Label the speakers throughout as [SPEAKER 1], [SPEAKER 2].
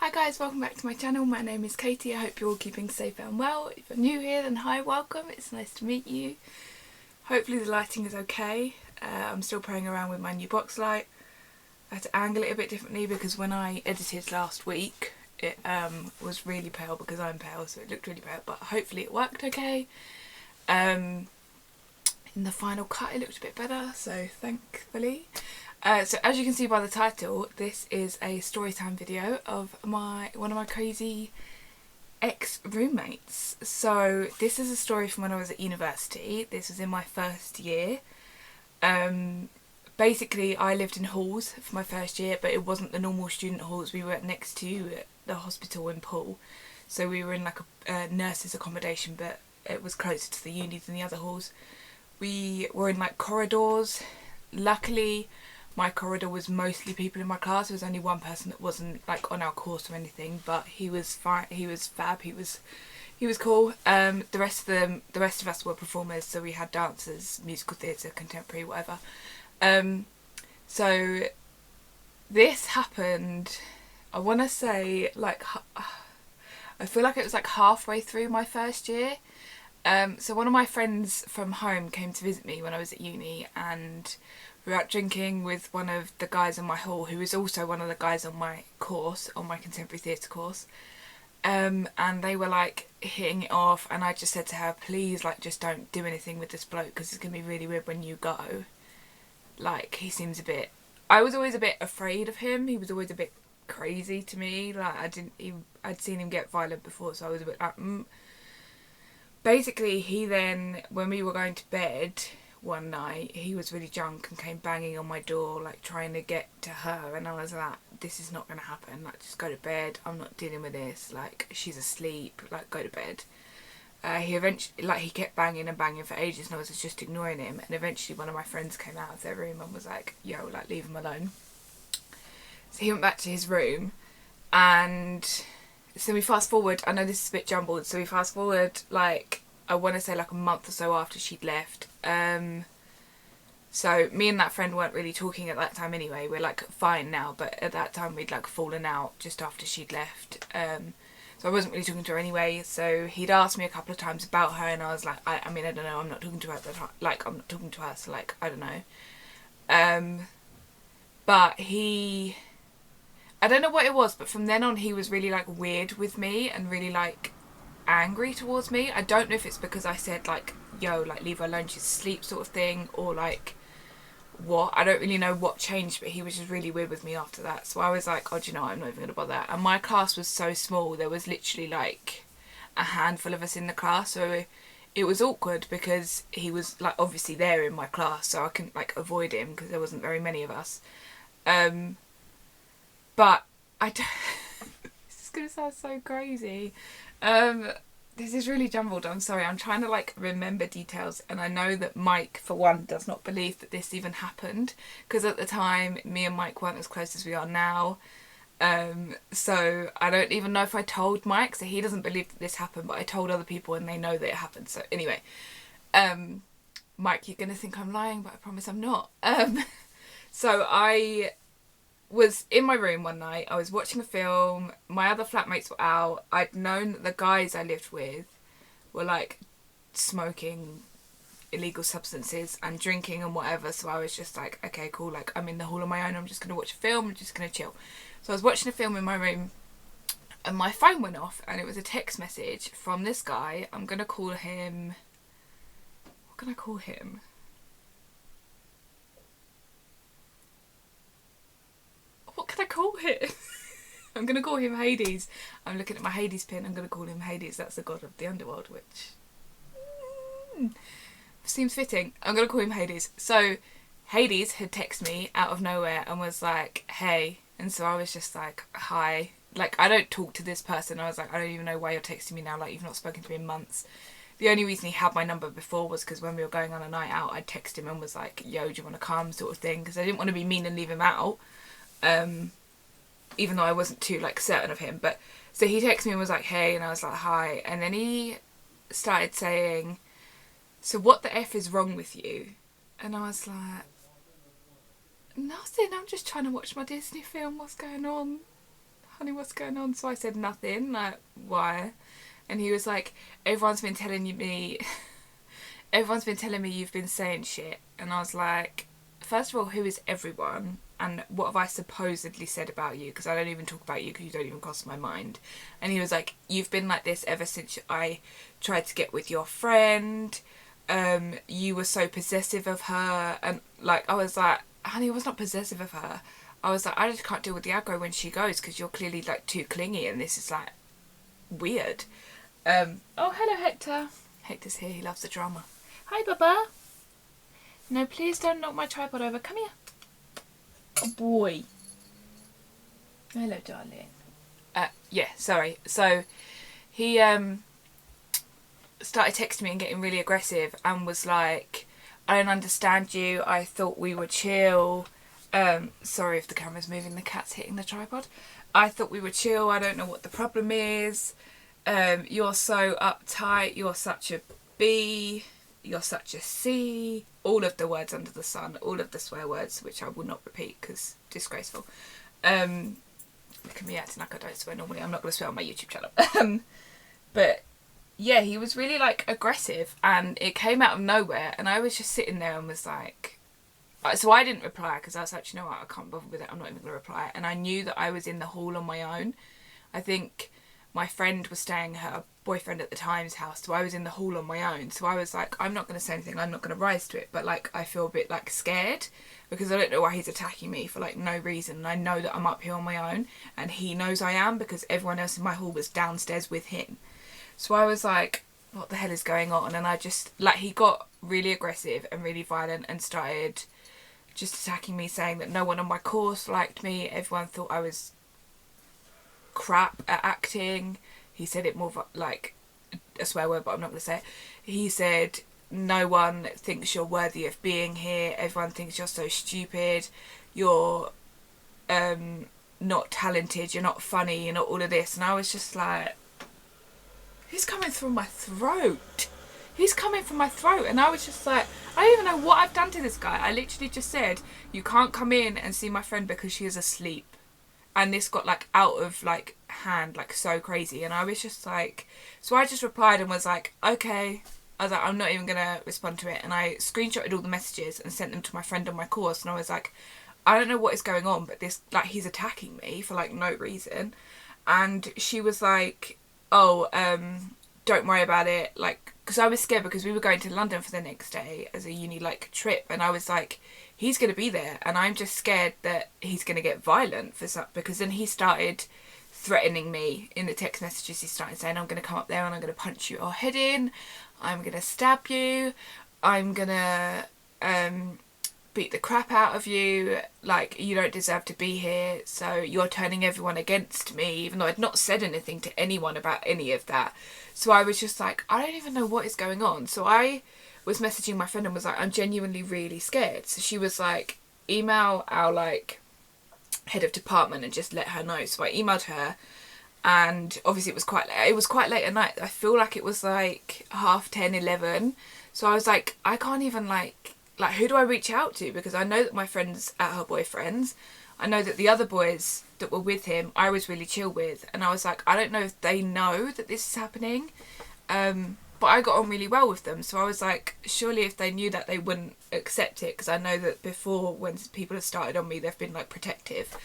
[SPEAKER 1] Hi guys, welcome back to my channel. My name is Katie. I hope you're all keeping safe and well. If you're new here, then hi, welcome. It's nice to meet you. Hopefully the lighting is okay. I'm still playing around with my new box light. I had to angle it a bit differently because when I edited last week it was really pale because I'm pale, so it looked really pale, but hopefully it worked okay. In the final cut it looked a bit better, so thankfully. So as you can see by the title, this is a storytime video of one of my crazy ex-roommates. So this is a story from when I was at university. This was in my first year. Basically I lived in halls for my first year, but it wasn't the normal student halls. We were next to the hospital in Poole, so we were in like a nurses accommodation, but it was closer to the uni than the other halls. We were in like corridors. Luckily my corridor was mostly people in my class. There was only one person that wasn't like on our course or anything, but he was fine. He was fab. He was cool. The rest of us were performers, so we had dancers, musical theatre, contemporary, whatever. So this happened, I want to say like, I feel like it was like halfway through my first year. So one of my friends from home came to visit me when I was at uni, and we were out drinking with one of the guys in my hall, who was also one of the guys on my course, on my contemporary theatre course. And they were like hitting it off, and I just said to her, please, like, just don't do anything with this bloke because it's going to be really weird when you go. Like, he seems a bit... I was always a bit afraid of him. He was always a bit crazy to me. Like, I'd seen him get violent before, so I was a bit like, Basically, he then, when we were going to bed one night, he was really drunk and came banging on my door, like trying to get to her, and I was like, this is not going to happen, like, just go to bed, I'm not dealing with this, like, she's asleep, like, go to bed. He eventually, like, he kept banging and banging for ages, and I was just ignoring him, and eventually one of my friends came out of their room and was like, yo, like, leave him alone. So he went back to his room, and so we fast forward, I know this is a bit jumbled, so we fast forward, like, I want to say like a month or so after she'd left. So me and that friend weren't really talking at that time anyway. We're like fine now, but at that time we'd like fallen out just after she'd left. So I wasn't really talking to her anyway. So he'd asked me a couple of times about her, and I was like, I mean, I don't know, I'm not talking to her at the time. Like, I'm not talking to her, so like, I don't know. But I don't know what it was, but from then on he was really like weird with me and really like angry towards me. I don't know if it's because I said like, yo, like, leave her alone, she's asleep, sort of thing, or like what. I don't really know what changed, but he was just really weird with me after that. So I was like, oh, do you know what? I'm not even gonna bother. And my class was so small, there was literally like a handful of us in the class, so it was awkward because he was like obviously there in my class, so I couldn't like avoid him because there wasn't very many of us. But I don't this is gonna sound so crazy. This is really jumbled, I'm sorry, I'm trying to like remember details, and I know that Mike for one does not believe that this even happened, because at the time me and Mike weren't as close as we are now. So I don't even know if I told Mike, so he doesn't believe that this happened, but I told other people and they know that it happened. So anyway, Mike, you're gonna think I'm lying, but I promise I'm not. So I was in my room one night, I was watching a film, my other flatmates were out, I'd known that the guys I lived with were like smoking illegal substances and drinking and whatever, so I was just like, okay, cool, like, I'm in the hall on my own, I'm just gonna watch a film, I'm just gonna chill. So I was watching a film in my room and my phone went off, and it was a text message from this guy. I'm gonna call him, what can I call him? What can I call him? I'm going to call him Hades. I'm looking at my Hades pin. I'm going to call him Hades. That's the god of the underworld, which seems fitting. I'm going to call him Hades. So Hades had texted me out of nowhere and was like, hey. And so I was just like, hi. Like, I don't talk to this person. I was like, I don't even know why you're texting me now. Like, you've not spoken to me in months. The only reason he had my number before was because when we were going on a night out, I'd text him and was like, yo, do you want to come, sort of thing. Because I didn't want to be mean and leave him out. Even though I wasn't too like certain of him. But so he texted me and was like, hey, and I was like, hi. And then he started saying, so what the F is wrong with you? And I was like, nothing, I'm just trying to watch my Disney film, what's going on? honey, what's going on? So I said, nothing. Like, why? And he was like, everyone's been telling me you've been saying shit. And I was like, first of all, who is everyone? And what have I supposedly said about you? Because I don't even talk about you because you don't even cross my mind. And he was like, you've been like this ever since I tried to get with your friend. You were so possessive of her. And like, I was like, honey, I was not possessive of her. I was like, I just can't deal with the aggro when she goes because you're clearly like too clingy and this is like weird. Oh, hello Hector. Hector's here, he loves the drama. Hi Baba. No, please don't knock my tripod over. Come here. Oh boy. Hello darling. Yeah, sorry. So he started texting me and getting really aggressive and was like, I don't understand you, I thought we were chill. Sorry if the camera's moving, the cat's hitting the tripod. I thought we were chill, I don't know what the problem is. You're so uptight, you're such a B, you're such a C. All of the words under the sun, all of the swear words, which I will not repeat because disgraceful. Look at me acting like I don't swear normally. I'm not going to swear on my YouTube channel. But yeah, he was really like aggressive and it came out of nowhere and I was just sitting there and was like, so I didn't reply because I was like, you know what, I can't bother with it, I'm not even going to reply. And I knew that I was in the hall on my own. I think my friend was staying at her boyfriend at the time's house, so I was in the hall on my own. So I was like, I'm not going to say anything, I'm not going to rise to it, but like I feel a bit like scared because I don't know why he's attacking me for like no reason. And I know that I'm up here on my own and he knows I am because everyone else in my hall was downstairs with him. So I was like, what the hell is going on? And I just, like, he got really aggressive and really violent and started just attacking me, saying that no one on my course liked me. Everyone thought I was crap at acting. He said it more like a swear word, but I'm not going to say it. He said, no one thinks you're worthy of being here. Everyone thinks you're so stupid. You're not talented. You're not funny. You're not all of this. And I was just like, he's coming through my throat. He's coming from my throat. And I was just like, I don't even know what I've done to this guy. I literally just said, you can't come in and see my friend because she is asleep. And this got like out of like hand, like so crazy. And I was just like, so I just replied and was like, okay. I was like, I'm not even going to respond to it. And I screenshotted all the messages and sent them to my friend on my course. And I was like, I don't know what is going on, but this, like, he's attacking me for like no reason. And she was like, oh, don't worry about it, like, because I was scared because we were going to London for the next day as a uni like trip, and I was like, he's going to be there and I'm just scared that he's going to get violent for some, because then he started threatening me in the text messages. He started saying, I'm going to come up there and I'm going to punch your head in, I'm going to stab you, I'm going to beat the crap out of you, like, you don't deserve to be here, so you're turning everyone against me, even though I'd not said anything to anyone about any of that. So I was just like, I don't even know what is going on. So I was messaging my friend and was like, I'm genuinely really scared. So she was like, email our like head of department and just let her know. So I emailed her, and obviously it was quite late at night. I feel like it was like 10:30, 11. So I was like, I can't even like who do I reach out to? Because I know that my friend's at her boyfriend's. I know that the other boys that were with him, I was really chill with. And I was like, I don't know if they know that this is happening. But I got on really well with them. So I was like, surely if they knew that, they wouldn't accept it. Because I know that before, when people have started on me, they've been like protective.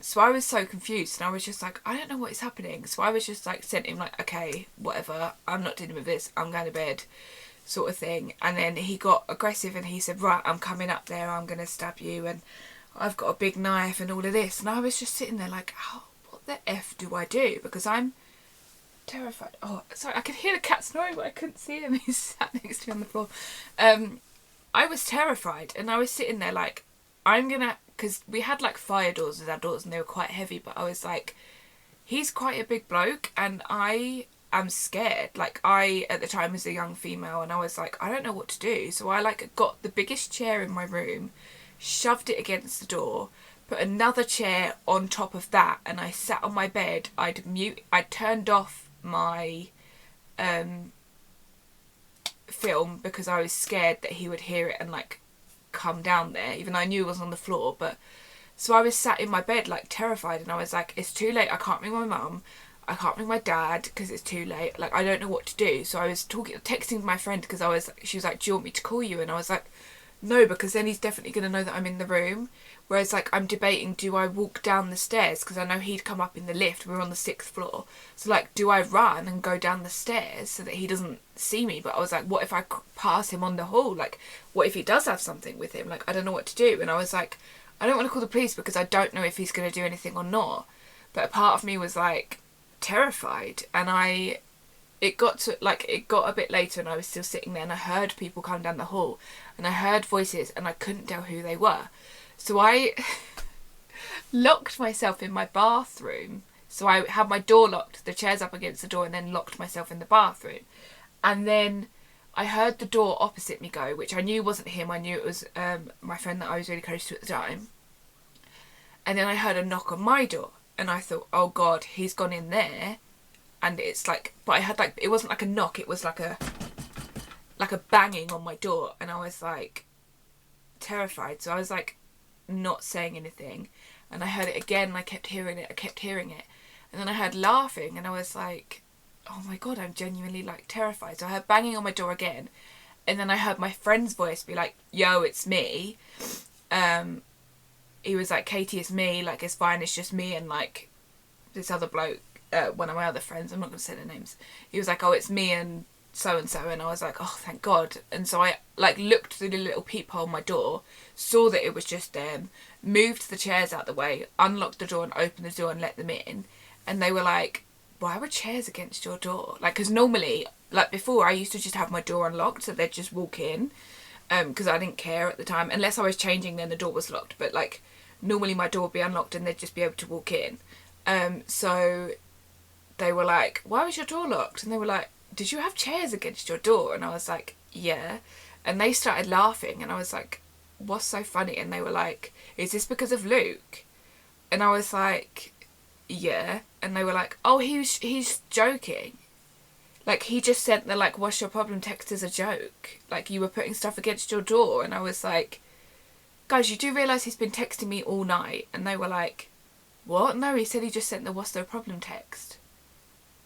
[SPEAKER 1] So I was so confused. And I was just like, I don't know what is happening. So I was just like, sent him like, okay, whatever. I'm not dealing with this. I'm going to bed. Sort of thing. And then he got aggressive and he said, right, I'm coming up there, I'm going to stab you, and I've got a big knife and all of this. And I was just sitting there like, oh, what the F do I do? Because I'm terrified. Oh, sorry, I could hear the cat snoring, but I couldn't see him. He sat next to me on the floor. I was terrified, and I was sitting there like, I'm going to, because we had like fire doors as our doors and they were quite heavy, but I was like, he's quite a big bloke and I'm scared. Like, I at the time was a young female and I was like, I don't know what to do. So I like got the biggest chair in my room, shoved it against the door, put another chair on top of that, and I sat on my bed. I turned off my film because I was scared that he would hear it and like come down there, even though I knew it was on the floor. But So I was sat in my bed like terrified, and I was like, it's too late, I can't ring my mum, I can't ring my dad because it's too late, like I don't know what to do. So I was texting my friend because she was like, do you want me to call you? And I was like, no, because then he's definitely going to know that I'm in the room. Whereas like I'm debating, do I walk down the stairs, because I know he'd come up in the lift, we're on the 6th floor, so like do I run and go down the stairs so that he doesn't see me? But I was like, what if I pass him on the hall, like what if he does have something with him, like I don't know what to do. And I was like, I don't want to call the police because I don't know if he's going to do anything or not. But a part of me was like terrified, and it got a bit later and I was still sitting there, and I heard people come down the hall and I heard voices and I couldn't tell who they were. So I locked myself in my bathroom. So I had my door locked, the chairs up against the door, and then locked myself in the bathroom. And then I heard the door opposite me go, which I knew wasn't him. I knew it was my friend that I was really close to at the time. And then I heard a knock on my door, and I thought, oh God, he's gone in there. And it's like, but I had like, it wasn't like a knock, it was like a banging on my door, and I was like terrified. So I was like not saying anything, and I heard it again, and I kept hearing it, and then I heard laughing, and I was like, oh my God, I'm genuinely like terrified. So I heard banging on my door again, and then I heard my friend's voice be like, yo, it's me. He was like, Katie, it's me, like it's fine, it's just me and like this other bloke, one of my other friends, I'm not going to say their names. He was like, oh, it's me and so, and I was like, oh, thank God. And so I like looked through the little peephole on my door, saw that it was just them, moved the chairs out the way, unlocked the door and opened the door and let them in. And they were like, why were chairs against your door? Like, because normally, like before, I used to just have my door unlocked so they'd just walk in, because I didn't care at the time. Unless I was changing, then the door was locked. But like, normally my door would be unlocked and they'd just be able to walk in. So they were like, why was your door locked? And they were like, did you have chairs against your door? And I was like, yeah. And they started laughing, and I was like, what's so funny? And they were like, is this because of Luke? And I was like, yeah. And they were like, oh, he's joking. Like, he just sent the like, what's your problem text as a joke. Like, you were putting stuff against your door. And I was like, guys, you do realise he's been texting me all night? And they were like, what? No, he said he just sent the what's the problem text.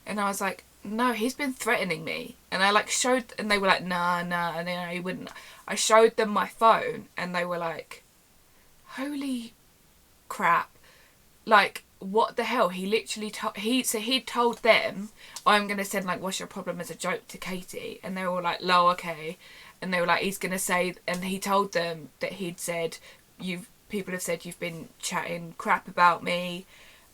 [SPEAKER 1] And I was like, no, he's been threatening me. And I like showed, and they were like, nah, and then he wouldn't. I showed them my phone, and they were like, holy crap. Like, what the hell? He literally he told them, I'm going to send like, what's your problem as a joke to Katie. And they were all like, lo, okay. And they were like, he's going to say, and he told them that he'd said, people have said you've been chatting crap about me.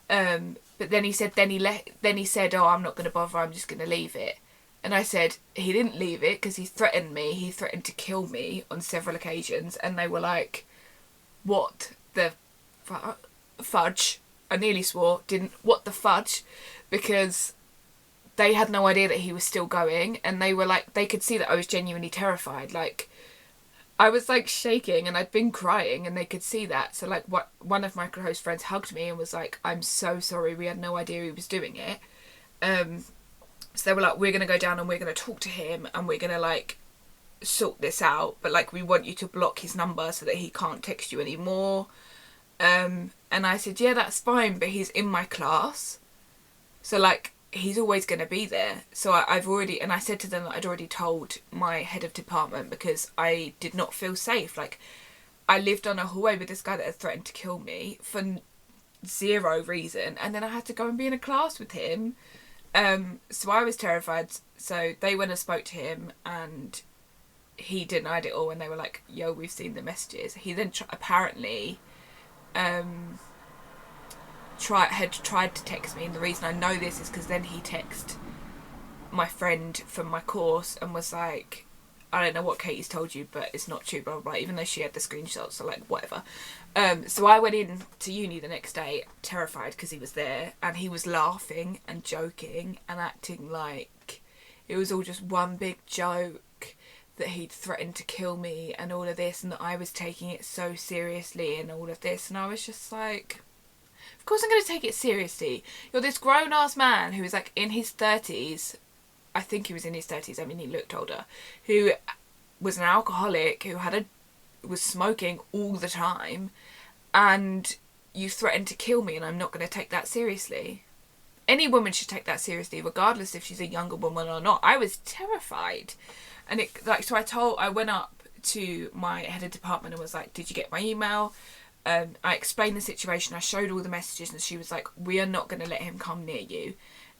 [SPEAKER 1] But then he said, then he said, oh, I'm not going to bother, I'm just going to leave it. And I said, he didn't leave it because he threatened me. He threatened to kill me on several occasions. And they were like, what the fudge? I nearly swore, what the fudge? Because they had no idea that he was still going. And they were like, they could see that I was genuinely terrified. Like, I was like shaking and I'd been crying, and they could see that. So like, one of my close friends hugged me and was like, I'm so sorry, we had no idea he was doing it. So they were like, we're going to go down and we're going to talk to him and we're going to like sort this out. But like, we want you to block his number so that he can't text you anymore. And I said, yeah, that's fine, but he's in my class. So like, he's always going to be there. So I've already, and I said to them that I'd already told my head of department because I did not feel safe. Like, I lived on a hallway with this guy that had threatened to kill me for zero reason, and then I had to go and be in a class with him. So I was terrified. So they went and spoke to him, and he denied it all, and they were like, yo, we've seen the messages. He then apparently had tried to text me, and the reason I know this is because then he texted my friend from my course and was like, I don't know what Katie's told you, but it's not true, blah, blah, blah, even though she had the screenshots, so like, whatever. So I went in to uni the next day terrified because he was there, and he was laughing and joking and acting like it was all just one big joke, that he'd threatened to kill me and all of this, and that I was taking it so seriously and all of this. And I was just like, of course I'm going to take it seriously. You're this grown-ass man who is like in his 30s. I think he was in his 30s. I mean, he looked older. Who was an alcoholic, who was smoking all the time. And you threatened to kill me and I'm not going to take that seriously. Any woman should take that seriously, regardless if she's a younger woman or not. I was terrified. And so I went up to my head of department and was like, did you get my email? I explained the situation. I showed all the messages and she was like, we are not going to let him come near you.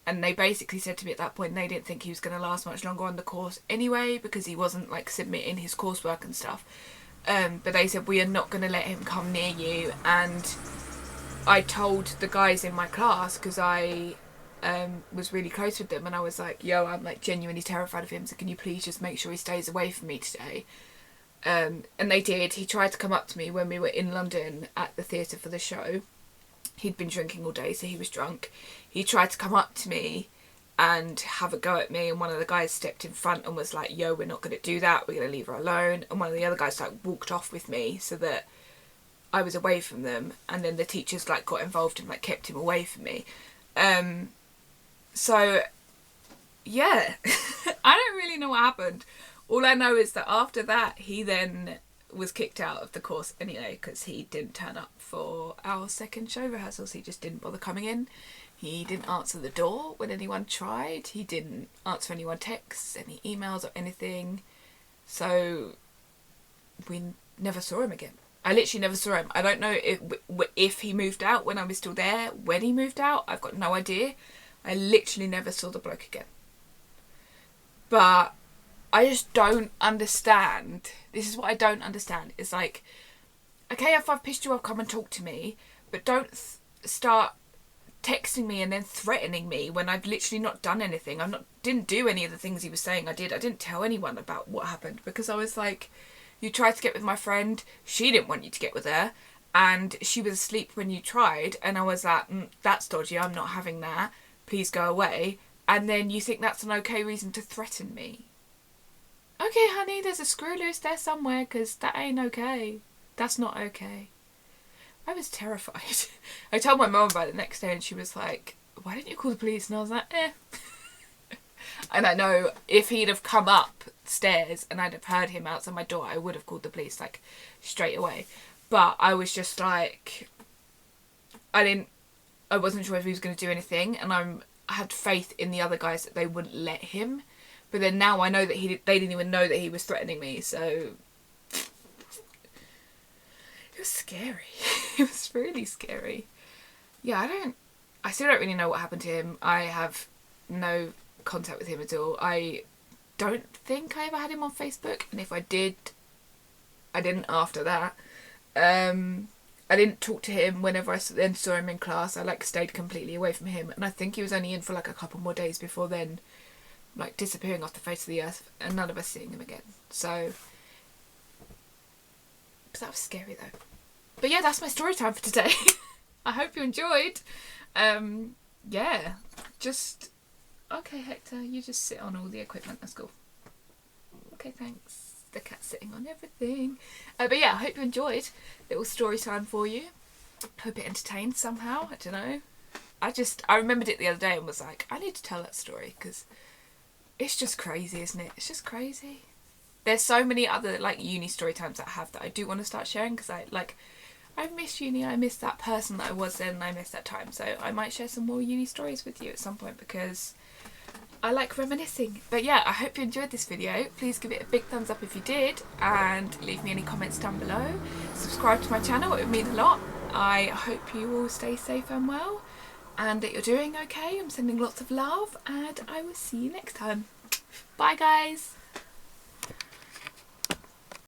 [SPEAKER 1] And they basically said to me at that point they didn't think he was going to last much longer on the course anyway, because he wasn't like submitting his coursework and stuff. But they said, we are not going to let him come near you. And I told the guys in my class, because I was really close with them, and I was like, yo, I'm like genuinely terrified of him, so can you please just make sure he stays away from me today? And they did. He tried to come up to me when we were in London at the theatre for the show. He'd been drinking all day, so he was drunk. He tried to come up to me and have a go at me, and one of the guys stepped in front and was like, yo, we're not going to do that, we're going to leave her alone. And one of the other guys like walked off with me so that I was away from them, and then the teachers like got involved and like kept him away from me. So yeah, I don't really know what happened. All I know is that after that he then was kicked out of the course anyway, because he didn't turn up for our second show rehearsals. He just didn't bother coming in. He didn't answer the door when anyone tried. He didn't answer anyone texts, any emails or anything. So we never saw him again. I literally never saw him. I don't know if he moved out when I was still there, when he moved out. I've got no idea. I literally never saw the bloke again. But I just don't understand. This is what I don't understand. It's like, okay, if I've pissed you off, come and talk to me. But don't start texting me and then threatening me when I've literally not done anything. Didn't do any of the things he was saying I did. I didn't tell anyone about what happened, because I was like, you tried to get with my friend, she didn't want you to get with her, and she was asleep when you tried, and I was like, that's dodgy, I'm not having that, please go away. And then you think that's an okay reason to threaten me? Okay, honey, there's a screw loose there somewhere, because that ain't okay. That's not okay. I was terrified. I told my mum about it the next day, and she was like, why didn't you call the police? And I was like, And I know if he'd have come upstairs and I'd have heard him outside my door, I would have called the police, like, straight away. But I was just like, I wasn't sure if he was going to do anything, and I had faith in the other guys that they wouldn't let him. But then now I know that they didn't even know that he was threatening me, so it was scary. It was really scary. Yeah, I still don't really know what happened to him. I have no contact with him at all. I don't think I ever had him on Facebook, and if I did, I didn't after that. I didn't talk to him whenever I then saw him in class. I like stayed completely away from him, and I think he was only in for like a couple more days before then like disappearing off the face of the earth, and none of us seeing him again. So that was scary though. But yeah, that's my story time for today. I hope you enjoyed. Yeah, just okay, Hector, you just sit on all the equipment, that's cool. Okay, thanks. The cat's sitting on everything. But yeah, I hope you enjoyed. Little story time for you. Hope it entertained somehow. I don't know. I remembered it the other day and was like, I need to tell that story, because it's just crazy, isn't it? It's just crazy. There's so many other like uni story times that I have that I do want to start sharing, because I miss uni. I miss that person that I was then, and I miss that time. So I might share some more uni stories with you at some point, because I like reminiscing. But yeah, I hope you enjoyed this video. Please give it a big thumbs up if you did, and leave me any comments down below. Subscribe to my channel, it would mean a lot. I hope you all stay safe and well, and that you're doing okay. I'm sending lots of love, and I will see you next time. Bye guys.